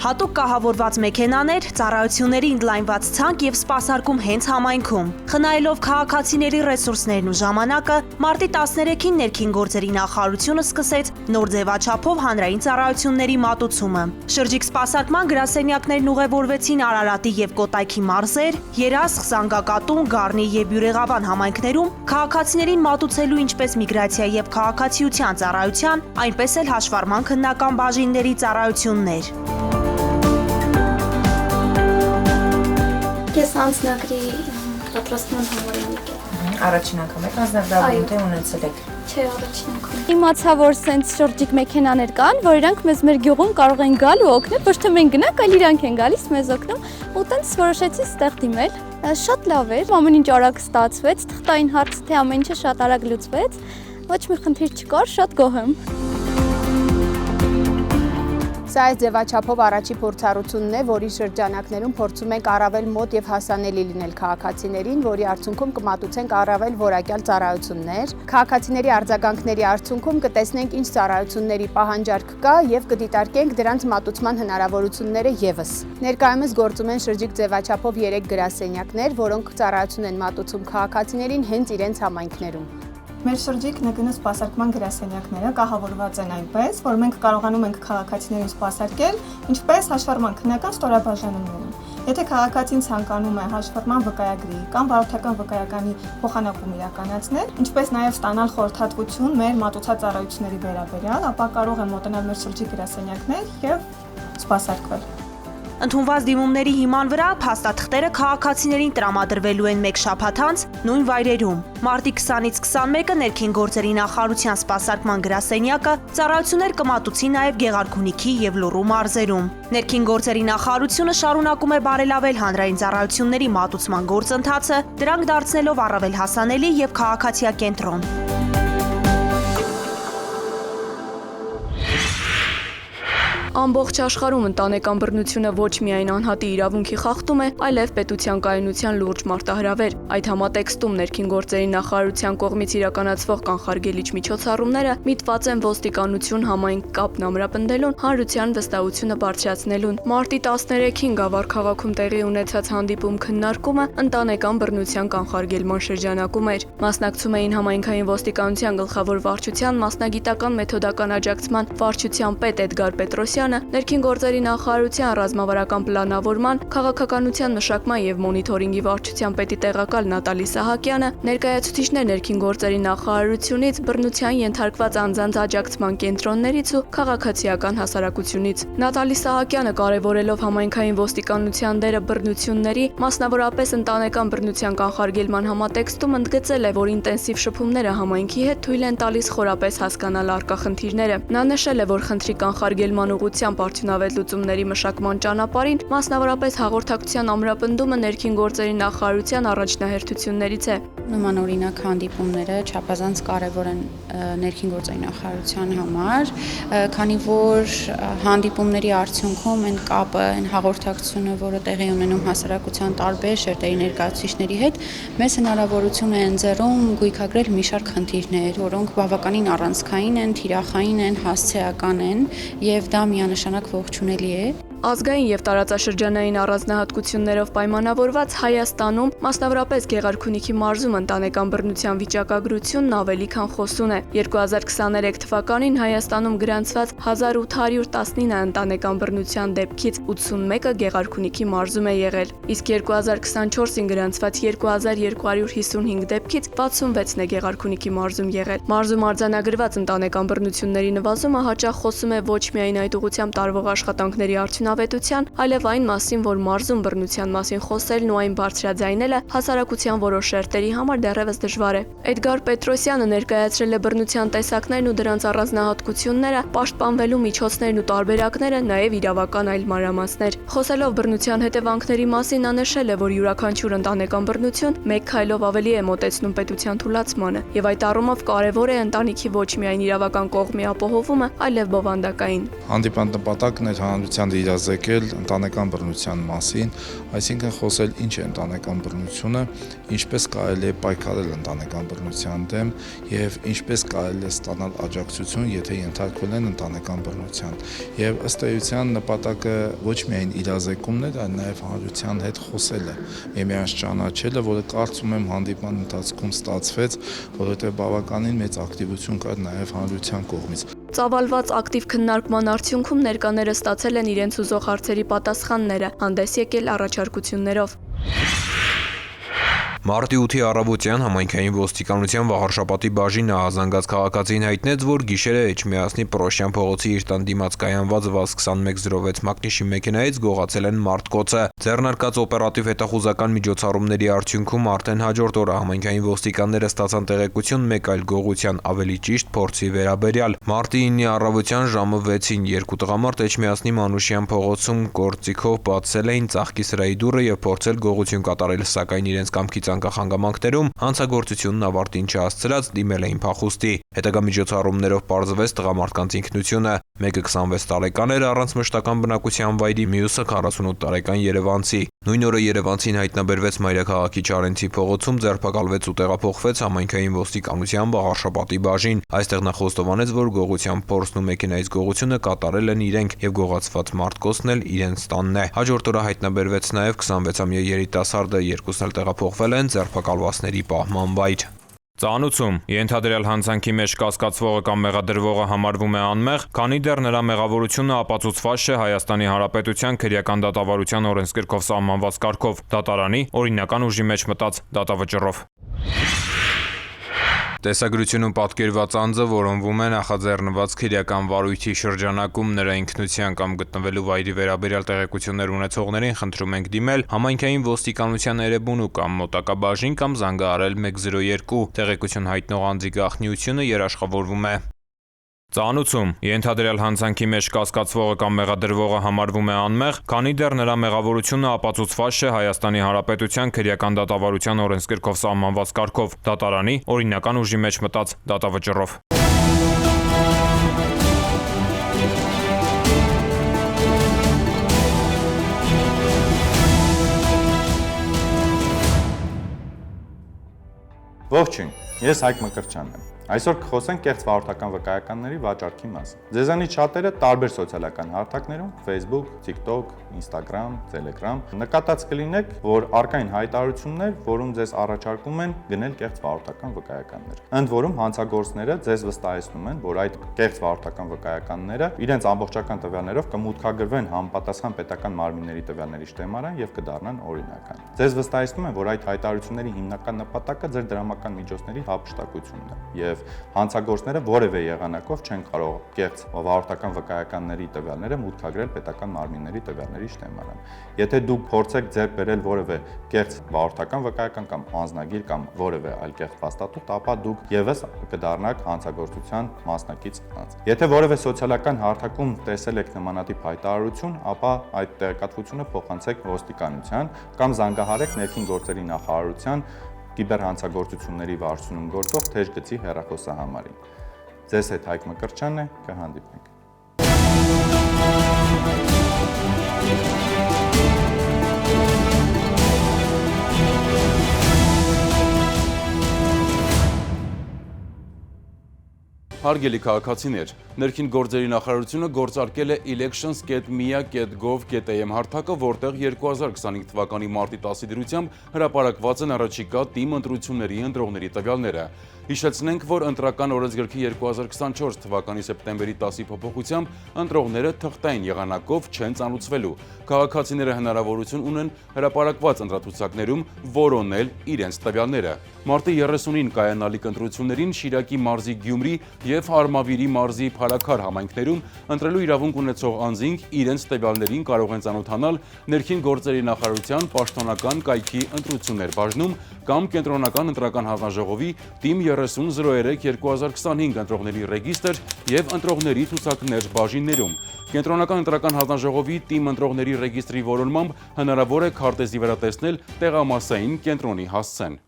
Հատուկ կահավորված մեքենաներ, ծառայությունների ընդլայնված ցանկ եւ սպասարկում հենց համայնքում։ Խնայելով քաղաքացիների ռեսուրսներն ու ժամանակը, մարտի 13-ին ներքին գործերի նախարարությունը սկսեց նոր ձևաչափով հանրային ծառայությունների մատուցումը։ Շրջիկ սպասարկման գրասենյակներն ուղևորվեցին Արարատի եւ Կոտայքի մարզեր, Երասխ, Զանգակատուն, Գառնի եւ Բյուրեղավան համայնքներում քաղաքացիներին մատուցելու ինչպես միգրացիա եւ քաղաքացիության ծառայության, այնպես էլ հաշվառման քննական բաժինների ծառայություններ։ Ես անձնագրի պատրաստման համար եմ եկել։ Առաջին անգամ եք անձնագրավորում թե ունեցել եք։ Չէ, առաջին անգամ։ Իմացա, որ սենց շրջիկ մեքենաներ կան, որ իրանք մեզ մեր գյուղում կարող են գալ ու օգնել, ոչ թե մենք գնանք, այլ իրանք են գալիս մեզ օգնում, ու տենց որոշեցի ստեղ դիմել։ Շատ լավ էր, ամեն ինչ արագ ստացվեց, թղթային հարց թե ամեն ինչը շատ արագ լուծվեց, ոչ մի խնդիր չկար, շատ գոհ եմ։ Սա այս ձևաչափով առաջի փորձառությունն է, որի շրջանակներում փորձում ենք առավել մոտ եւ հասանելի լինել քաղաքացիներին, որի արդյունքում կմատուցենք առավել որակյալ ծառայություններ։ Քաղաքացիների արձագանքների արդյունքում կտեսնենք ինչ ծառայությունների պահանջարկ կա եւ կդիտարկենք դրանց մատուցման հնարավորությունները եւս։ Ներկայումս գործում են շրջիկ ձևաչափով 3 գրասենյակներ, որոնք ծառայություն են մատուցում քաղաքացիներին հենց իրենց համայնքներում։ Մեր շրջիկ ՆԳՆ սպասարկման գրասենյակները կահավորված են այնպես, որ մենք կարողանում ենք քաղաքացիներին սպասարկել, ինչպես հաշվառման քննական ստորաբաժանումներում։ Եթե քաղաքացին ցանկանում է հաշվառման վկայագրի կամ վարորդական վկայականի փոխանակում իրականացնել, ինչպես նաև ստանալ խորհրդատվություն մեր մատուցած ծառայությունների վերաբերյալ, ապա կարող է մոտենալ մեր շրջիկ գրասենյակներ եւ սպասարկվել։ Ընդունված դիմումների հիման վրա փաստաթղթերը քաղաքացիներին տրամադրվելու են մեկ շաբաթ անց նույն վայրերում։ Մարտի 20-ից 21-ը ներքին գործերի նախարարության սպասարկման գրասենյակը ծառայություններ կմատուցի նաև Գեղարքունիքի եւ Լոռու մարզերում։ Ներքին գործերի նախարարությունը շարունակում է բարելավել հանրային ծառայությունների մատուցման գործընթացը, դրանք դարձնելով առավել հասանելի եւ քաղաքացիակենտրոն։ Ամբողջ աշխարհում ընտանեկան բռնությունը ոչ միայն անհատի իրավունքի խախտում է, այլև պետության կայունության լուրջ մարտահրավեր։ Այդ համատեքստում ներքին գործերի նախարարության կողմից իրականացվող կանխարգելիչ միջոցառումները միտված են ոստիկանություն համայնք կապն ամրապնդելուն, հանրության վստահությունը բարձրացնելուն։ Մարտի 13-ին Գավառ քաղաքում տեղի ունեցած հանդիպում քննարկումը ընտանեկան բռնության կանխարգելման շրջանակում էր։ Մասնակցում էին համայնքային ոստիկանության գլխավոր վարչության մասնագիտական մեթոդական աջակցման վարչության պետ Էդգար Պետրոսյանը, ներքին գործերի նախարարության ռազմավարական պլանավորման, քաղաքականության մշակման եւ մոնիթորինգի վարչության պետի տեղակալ Նատալի Սահակյանը, ներկայացուցիչներ ներքին գործերի նախարարությունից, բռնության ենթարկված անձանց աջակցման կենտրոններից ու քաղաքացիական հասարակությունից։ Նատալի Սահակյանը կարևորելով համայնքային ոստիկանության դերը բռնությունների, մասնավորապես ընտանեկան բռնության կանխարգելման համատեքստում ընդգծել է, որ ինտենսիվ շփումները համայնքի հետ թույլ են տալիս խորապես հասկանալ առկա խնդիրները։ Նա նշել է, որ խնդրի կանխարգելման ուղղությամբ արդյունավետ լուծումների մշակման ճանապարհին, մասնավորապես հաղորդակցության ամրապնդումը ներքին գործերի նախարարության առաջնահերթություններից է։ Նման օրինակ հանդիպումները չափազանց կարևոր են ներքին գործերի նախարարության համար, քանի որ հանդիպումների արդյունքում այն կապը, այն հաղորդակցությունը, որը տեղի ունենում հասարակության տարբեր շերտերի ներկայացուցիչների հետ, մեզ հնարավորություն է ընձեռում գույքագրել մի շարք խնդիրներ, որոնք բավականին առանցքային են, թիրախային են, հասցեական են եւ դա միանշանակ ողջունելի է։ Ազգային եւ տարածաշրջանային առանձնահատկություններով պայմանավորված Հայաստանում, մասնավորապես Գեղարքունիքի մարզում ընտանեկան բռնության վիճակագրությունն ավելի քան խոսուն է։ 2023 թվականին Հայաստանում գրանցված 1819 ընտանեկան բռնության դեպքից 81-ը Գեղարքունիքի մարզում է եղել, իսկ 2024-ին գրանցված 2255 դեպքից 66-ն է Գեղարքունիքի մարզում եղել։ Մարզում արձանագրված ընտանեկան բռնությունների նվազումը հաճախ խոսում է ոչ միայն այդ ուղղությամբ տարվող աշխատանքների արդյունավետության, այլև այն մասին, որ մարզում բռնության մասին խոսելն ու այն բարձրաձայնելը հասարակության որոշ շերտերի համար դեռևս դժվար է։ Էդգար Պետրոսյանը ներկայացրել է բռնության տեսակներն ու դրանց առանձնահատկությունները, պաշտպանվելու միջոցներն ու տարբերակները, նաև իրավական այլ մանրամասներ։ Խոսելով բռնության հետևանքների մասին, նա նշել է, որ յուրաքանչյուր ընտանեկան բռնություն մեկ քայլով ավելի է մոտեցնում պետության թուլացմանը, եւ այդ առումով կարևոր է ընտանիքի ոչ միայն իրավական կողմի ապահովումը, այլև բովանդակային։ Հանդիպան նպատակն էր հանրության իրազեկել ընտանեկան բռնության մասին, այսինքն խոսել ինչ է ընտանեկան բռնությունը, ինչպես կարելի է պայքարել ընտանեկան բռնության դեմ եւ ինչպես կարելի է ստանալ աջակցություն, եթե ենթարկվել են ընտանեկան բռնության։ Եվ ըստ էության նպատակը ոչ միայն իրազեկումն է, այլ նաեւ հանրության հետ խոսելը, միմյանց ճանաչելը, որը կարծում եմ հանդիպման ընթացքում ստացվեց, որովհետեւ բավականին մեծ ակտիվություն կար նաեւ հանրության կողմից։ Ծավալված ակտիվ քննարկման արդյունքում ներկաները ստացել են իրենց ուզող հարցերի պատասխանները, հանդես եկել առաջարկություններով։ Մարտի 8-ի առավոտյան համայնքային ոստիկանության Վաղարշապատի բաժինը ահազանգած քաղաքացին հայտնեց, որ գիշերը Էջմիածնի Պրոշյան փողոցի իր տան դիմաց կայանված VAZ-2106 մակնիշի մեքենայից գողացել են մարտկոցը։ Ձեռնարկած օպերատիվ հետախուզական միջոցառումների արդյունքում արդեն հաջորդ օրը համայնքային ոստիկանները ստացան տեղեկություն մեկ այլ գողության, ավելի ճիշտ փորձի վերաբերյալ։ Մարտի 9-ի առավոտյան ժամը 6-ին երկու տղամարդ Էջմիածնի Մանուշյան փողոցում գործիքով բացել էին ծաղկի սրահի դուռը եւ փորձել գողություն կատարել, սակայն իրենց կամքից անկախ հանգամանքներում հանցագործությունն ավարտին չհասցրած դիմել էին փախուստի։ Հետագա միջոցառումներով պարզվեց տղամարդկանց ինքնությունը։ Մեկը 26 տարեկան էր առանց մշտական բնակության վայրի, մյուսը 48 տարեկան երևանցի։ Նույն օրը երևանցին հայտնաբերվեց մայրաքաղաքի Չարենցի փողոցում, ձերբակալվեց ու տեղափոխվեց համայնքային ոստիկանության Վաղարշապատի բաժին։ Այստեղ նա խոստովանեց, որ գողության փորձն ու մեքենայից գողությունը կատարել են իրենք եւ գողացված մարտկոցն էլ իրենց տանն է։ Հաջորդ օրը հայտնաբերվեց նաեւ 26-ամյա երիտասարդը, երկուսն էլ տեղափոխվել են ձերբակալվածների պահման վայր։ Ծանուցում ենթադրյալ հանցանքի մեջ կասկածվողը կամ մեղադրվողը համարվում է անմեղ, քանի դեռ նրա մեղավորությունը ապացուցված չէ Հայաստանի Հանրապետության քրեական դատավարության օրենսգրքով սահմանված կարգով, դատարանի օրինական ուժի մեջ մտած դատավճռով։ Տեսագրությունում պատկերված անձը որոնվում է նախաձեռնված քրեական վարույթի շրջանակում նրա ինքնության կամ գտնվելու վայրի վերաբերյալ տեղեկություններ ունեցողներին խնդրում ենք դիմել համայնքային ոստիկանության Էրեբունու կամ մոտակա բաժին կամ զանգահարել 102, տեղեկություն հայտնող անձի գաղտնիությունը երաշխավորվում է։ Ծանուցում ենթադրյալ հանցանքի մեջ կասկածվողը կամ մեղադրվողը համարվում է անմեղ, քանի դեռ նրա մեղավորությունը ապացուցված չէ Հայաստանի Հանրապետության քրեական դատավարության օրենսգրքով սահմանված կարգով, դատարանի օրինական ուժի մեջ մտած դատավճռով։ Ողջույն, ես Հայկ Մկրտչյանն եմ։ Այսօր կխոսենք կեղծ վարորդական վկայականների վաճառքի մասին։ Ձեզանից շատերը տարբեր սոցիալական հարթակներում Facebook, TikTok, Instagram, Telegram նկատած կլինեք, որ առկային հայտարարություններ, որում ձեզ առաջարկում են գնել կեղծ վարորդական վկայականներ։ Ընդ որում հանցագործները ձեզ վստահեցնում են, որ այդ կեղծ վարորդական վկայականները իրենց ամբողջական տվյալներով կմուտքագրվեն համապատասխան պետական մարմինների տվյալների շտեմարան եւ կդառնան օրինական։ Ձեզ վստահեցնում են, որ այդ հայտարարությունների հիմնական նպատակը ձեր դրամական միջոցների հափշտակությունն է եւ հանցագործները որևէ եղանակով չեն կարող կեղծ վարորդական վկայականների տվյալները մուտքագրել պետական մարմինների տվյալների շտեմարան։ Եթե դուք փորձեք ձեռք բերել որևէ կեղծ վարորդական վկայական կամ անձնագիր կամ որևէ այլ կեղծ փաստաթուղթ, ապա դուք եւս կդառնաք հանցագործության մասնակից անձ։ Եթե որևէ սոցիալական հարթակում տեսել եք նմանատիպ հայտարարություն, ապա այդ տեղեկատվությունը փոխանցեք ոստիկանության կամ զանգահարեք ներքին գործերի նախարարության կիբերհանցագործությունների վարչությունում գործող թեժ գծի հեռախոսահամարին։ Ձեզ հետ Հայկ Մկրտչյանն է, կհանդիպենք։ Հարգելի քաղաքացիներ, ներքին գործերի նախարարությունը գործարկել է elections.mia.gov.am հարթակը, որտեղ 2025 թվականի մարտի 10-ի դրությամբ հրապարակված են առաջիկա թիմ ընտրությունների ընտրողների տվյալները։ Հիշեցնենք, որ ընտրական օրենսգրքի 2024 թվականի սեպտեմբերի 10-ի փոփոխությամբ ընտրողները թղթային եղանակով չեն ծանուցվելու։ Քաղաքացիները հնարավորություն ունեն հրապարակված ընտրացուցակներում որոնել իրենց տվյալները։ Մարտի 30-ին կայանալիք ընտրություններին Շիրակի մարզի Գյումրի եւ Արմավիրի մարզի Փարաքար համայնքներում ընտրելու իրավունք ունեցող անձինք իրենց տվյալներին կարող են ծանոթանալ ներքին գործերի նախարարության պաշտոնական կայքի ընտրություններ բաժնում կամ կենտրոնական ընտրական հանձնաժողովի թիմ 3003-2025 ընտրողների ռեգիստր եւ ընտրողների ցուցակներ բաժիններում։ Կենտրոնական ընտրական հանձնաժողովի թիմ ընտրողների ռեգիստրի որոնմամբ հնարավոր է քարտեզի վրա տեսնել տեղամասային կենտրոնի հասցեն։